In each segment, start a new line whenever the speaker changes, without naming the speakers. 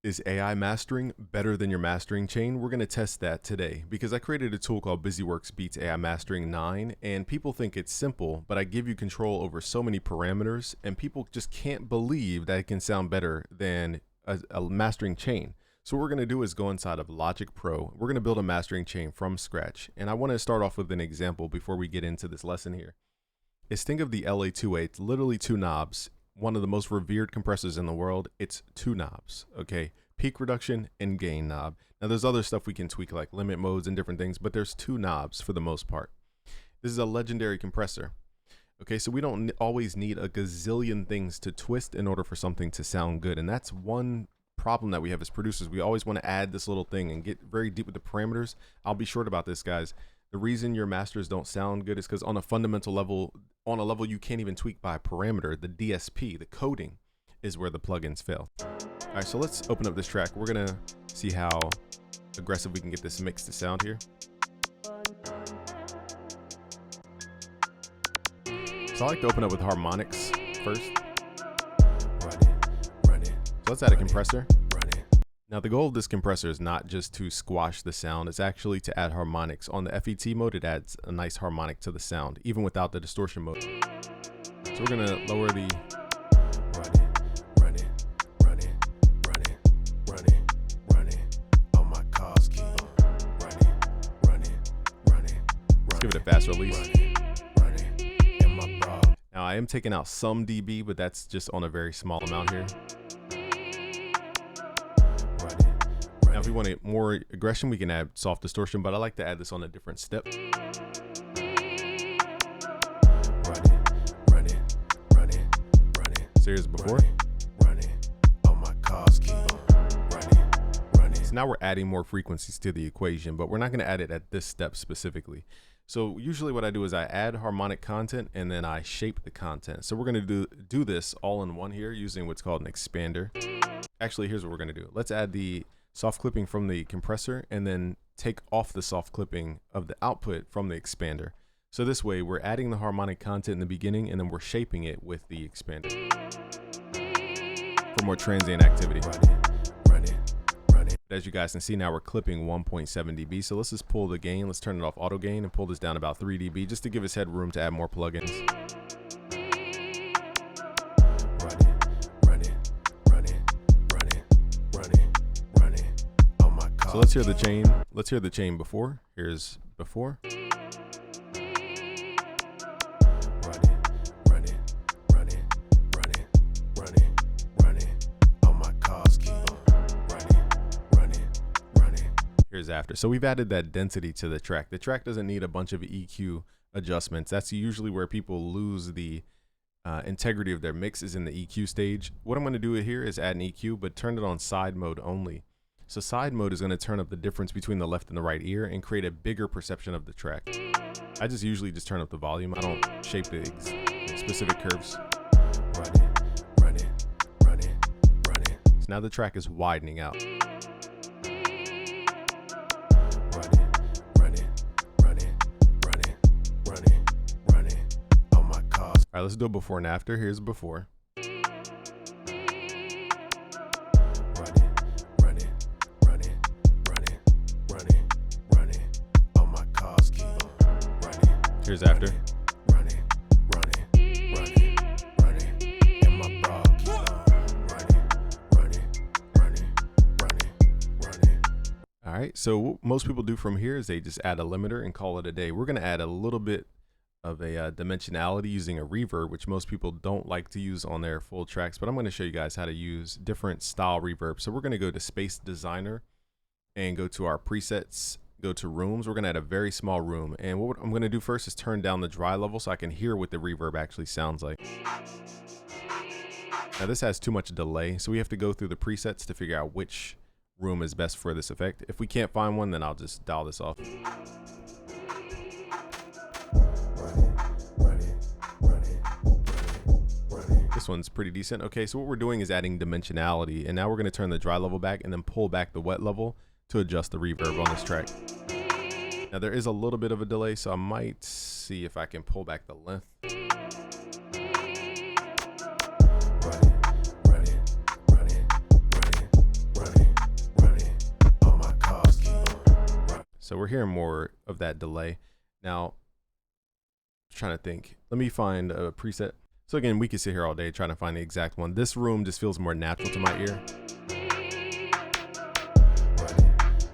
Is AI mastering better than your mastering chain? We're going to test that today because I created a tool called BusyWorks Beats AI Mastering 9, and people think it's simple, but I give you control over so many parameters, and people just can't believe that it can sound better than a mastering chain. So what we're going to do is go inside of Logic Pro. We're going to build a mastering chain from scratch, and I want to start off with an example before we get into this lesson here. Is think of the LA2A. It's literally two knobs. One of the most revered compressors in the world. It's two knobs, okay? Peak reduction and gain knob. Now there's other stuff we can tweak like limit modes and different things, but there's two knobs for the most part. This is a legendary compressor. Okay, so we don't always need a gazillion things to twist in order for something to sound good. And that's one problem that we have as producers. We always want to add this little thing and get very deep with the parameters. I'll be short about this, guys. The reason your masters don't sound good is because on a fundamental level, on a level you can't even tweak by parameter, the DSP, the coding, is where the plugins fail. All right, so let's open up this track. We're gonna see how aggressive we can get this mix to sound here. So I like to open up with harmonics first. So let's add a compressor. Now the goal of this compressor is not just to squash the sound, it's actually to add harmonics. On the FET mode, it adds a nice harmonic to the sound, even without the distortion mode. So we're gonna lower the let's give it a fast release. Now I am taking out some dB, but that's just on a very small amount here. Now, if we want more aggression, we can add soft distortion, but I like to add this on a different step. So here's before. So now we're adding more frequencies to the equation, but we're not going to add it at this step specifically. So usually what I do is I add harmonic content and then I shape the content. So we're going to do this all in one here using what's called an expander. Actually, here's what we're going to do. Let's add the soft clipping from the compressor and then take off the soft clipping of the output from the expander. So this way we're adding the harmonic content in the beginning and then we're shaping it with the expander for more transient activity. As you guys can see, now we're clipping 1.7 dB. So let's just pull the gain. Let's turn it off auto gain and pull this down about 3 dB just to give us headroom to add more plugins. So let's hear the chain. Let's hear the chain before. Here's before. Here's after. So we've added that density to the track. The track doesn't need a bunch of EQ adjustments. That's usually where people lose the integrity of their mix, is in the EQ stage. What I'm going to do here is add an EQ, but turn it on side mode only. So side mode is going to turn up the difference between the left and the right ear and create a bigger perception of the track. I just usually just turn up the volume. I don't shape the specific curves. So now the track is widening out. All right, let's do a before and after. Here's before. Here's after. All right, so what most people do from here is they just add a limiter and call it a day. We're going to add a little bit of a dimensionality using a reverb, which most people don't like to use on their full tracks, but I'm going to show you guys how to use different style reverb. So we're going to go to Space Designer and go to our presets, go to rooms. We're going to add a very small room, and what I'm going to do first is turn down the dry level so I can hear what the reverb actually sounds like. Now this has too much delay, so we have to go through the presets to figure out which room is best for this effect. If we can't find one, then I'll just dial this off. This one's pretty decent. Okay, so what we're doing is adding dimensionality, and now we're going to turn the dry level back and then pull back the wet level to adjust the reverb on this track. Now there is a little bit of a delay, so I might see if I can pull back the length. So we're hearing more of that delay. Now, trying to think. Let me find a preset. So again, we could sit here all day trying to find the exact one. This room just feels more natural to my ear.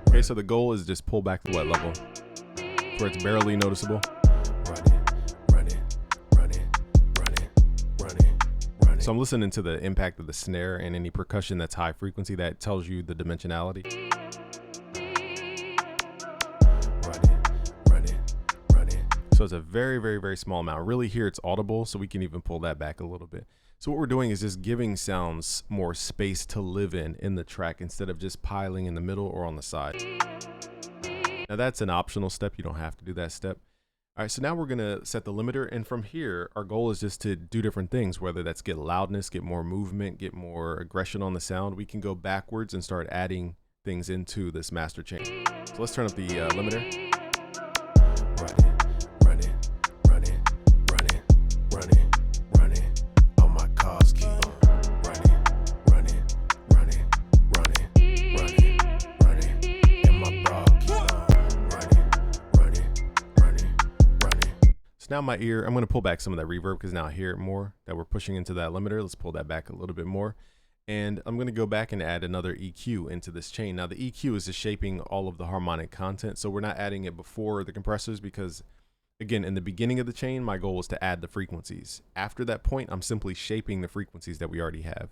Okay, so the goal is just pull back the wet level where it's barely noticeable. So I'm listening to the impact of the snare and any percussion that's high frequency that tells you the dimensionality. So it's a very, very, very small amount. Really here it's audible, so we can even pull that back a little bit. So what we're doing is just giving sounds more space to live in the track instead of just piling in the middle or on the side. Now that's an optional step. You don't have to do that step. All right, so now we're gonna set the limiter, and from here, our goal is just to do different things, whether that's get loudness, get more movement, get more aggression on the sound. We can go backwards and start adding things into this master chain. So let's turn up the limiter. So now my ear, I'm going to pull back some of that reverb because now I hear it more that we're pushing into that limiter. Let's pull that back a little bit more. And I'm going to go back and add another EQ into this chain. Now the EQ is just shaping all of the harmonic content. So we're not adding it before the compressors because, again, in the beginning of the chain, my goal was to add the frequencies. After that point, I'm simply shaping the frequencies that we already have.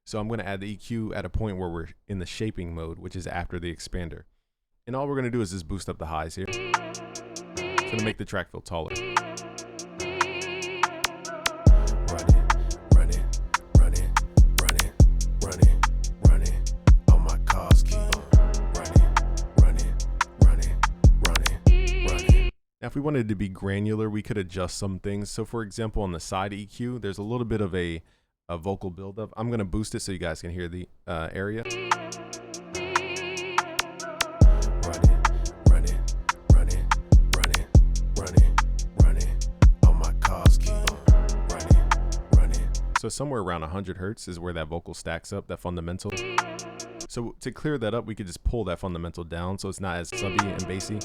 So I'm going to add the EQ at a point where we're in the shaping mode, which is after the expander. And all we're going to do is just boost up the highs here. It's going to make the track feel taller. Now, if we wanted to be granular, we could adjust some things. So for example, on the side EQ, there's a little bit of a vocal buildup. I'm going to boost it so you guys can hear the area. So somewhere around 100 hertz is where that vocal stacks up, that fundamental. So to clear that up, we could just pull that fundamental down so it's not as subby and bassy.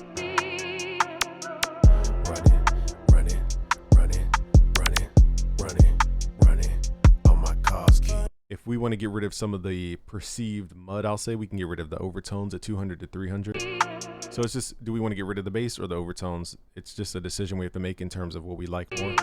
If we want to get rid of some of the perceived mud, I'll say, we can get rid of the overtones at 200 to 300. So it's just, do we want to get rid of the bass or the overtones? It's just a decision we have to make in terms of what we like more.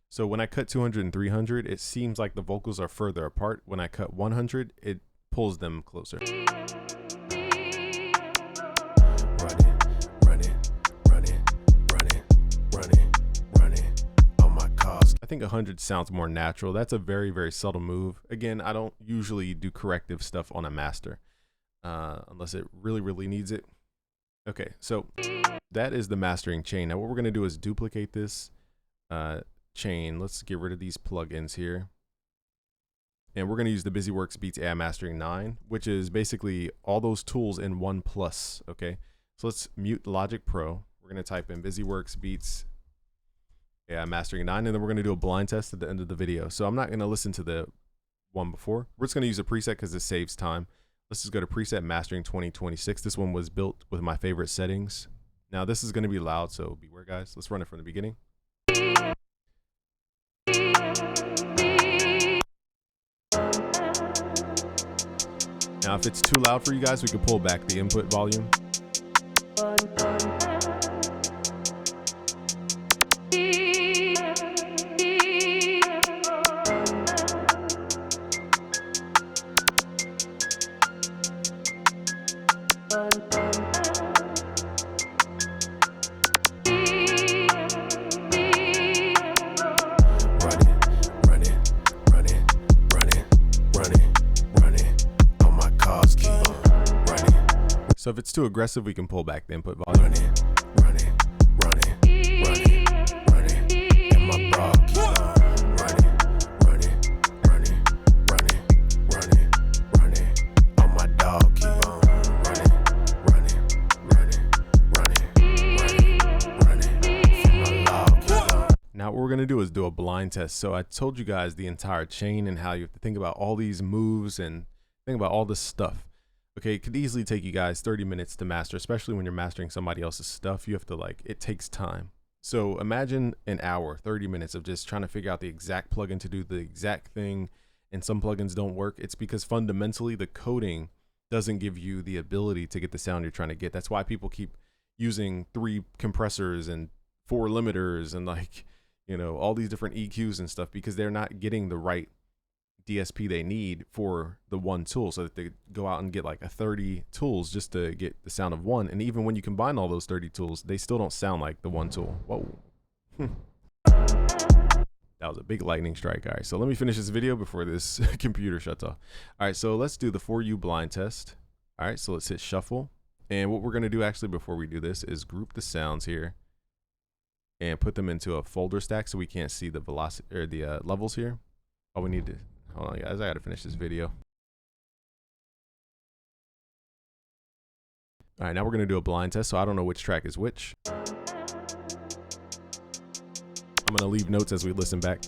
So when I cut 200 and 300, it seems like the vocals are further apart. When I cut 100, it pulls them closer. I think 100 sounds more natural. That's a very, very subtle move. Again, I don't usually do corrective stuff on a master unless it really, really needs it. Okay, so that is the mastering chain. Now what we're gonna do is duplicate this chain. Let's get rid of these plugins here. And we're gonna use the BusyWorks Beats AI Mastering 9, which is basically all those tools in one plus, okay? So let's mute Logic Pro. We're gonna type in BusyWorks Beats AI Mastering 9, and then we're gonna do a blind test at the end of the video. So I'm not gonna listen to the one before. We're just gonna use a preset because it saves time. Let's just go to preset Mastering 2026. This one was built with my favorite settings. Now this is gonna be loud, so beware guys. Let's run it from the beginning. Now, if it's too loud for you guys, we can pull back the input volume. So if it's too aggressive, we can pull back the input volume. going to do is do a blind test. So I told you guys the entire chain and how you have to think about all these moves and think about all this stuff. Okay, it could easily take you guys 30 minutes to master, especially when you're mastering somebody else's stuff. You have to it takes time. So imagine an hour, 30 minutes of just trying to figure out the exact plugin to do the exact thing, and some plugins don't work. It's because fundamentally the coding doesn't give you the ability to get the sound you're trying to get. That's why people keep using 3 compressors and 4 limiters and all these different EQs and stuff, because they're not getting the right DSP they need for the one tool, so that they go out and get 30 tools just to get the sound of one. And even when you combine all those 30 tools, they still don't sound like the one tool. Whoa. That was a big lightning strike. All right, so let me finish this video before this computer shuts off. All right, so let's do the For You blind test. All right, so let's hit shuffle. And what we're going to do actually before we do this is group the sounds here and put them into a folder stack so we can't see the velocity or the levels here. Oh, we need to, hold on guys, I gotta finish this video. All right, now we're gonna do a blind test, so I don't know which track is which. I'm gonna leave notes as we listen back.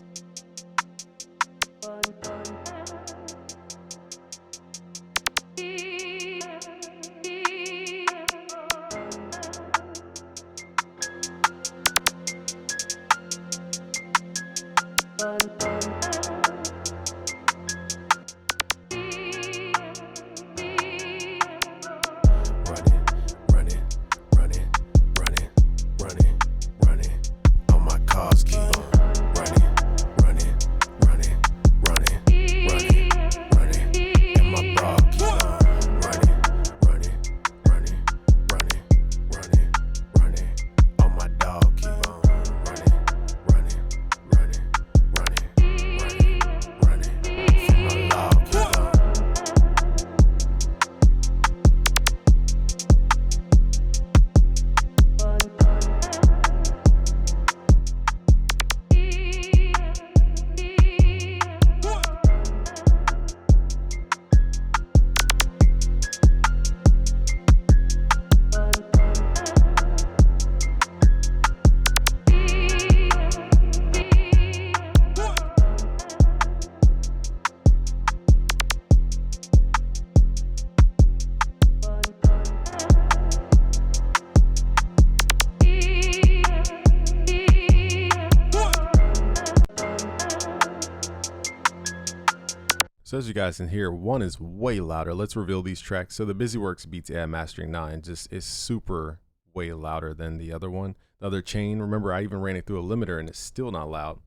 So as you guys can hear, one is way louder. Let's reveal these tracks. So the BusyWorks Beats AI Mastering 9 just is super way louder than the other one. The other chain, remember I even ran it through a limiter and it's still not loud.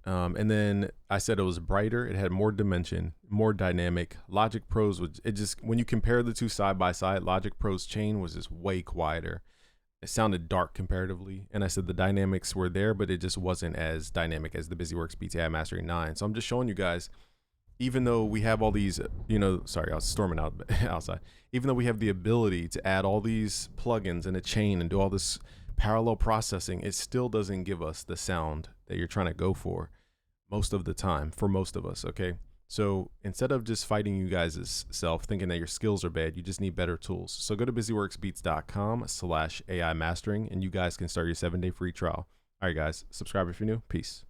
And then I said it was brighter. It had more dimension, more dynamic. Logic Pro's was, when you compare the two side by side, Logic Pro's chain was just way quieter. It sounded dark comparatively. And I said the dynamics were there, but it just wasn't as dynamic as the BusyWorks Beats AI Mastering 9. So I'm just showing you guys, even though we have all these, sorry, I was storming out outside. Even though we have the ability to add all these plugins in a chain and do all this parallel processing, it still doesn't give us the sound that you're trying to go for most of the time, for most of us, okay? So instead of just fighting you guys' self, thinking that your skills are bad, you just need better tools. So go to busyworksbeats.com/AI mastering and you guys can start your 7-day free trial. All right, guys, subscribe if you're new. Peace.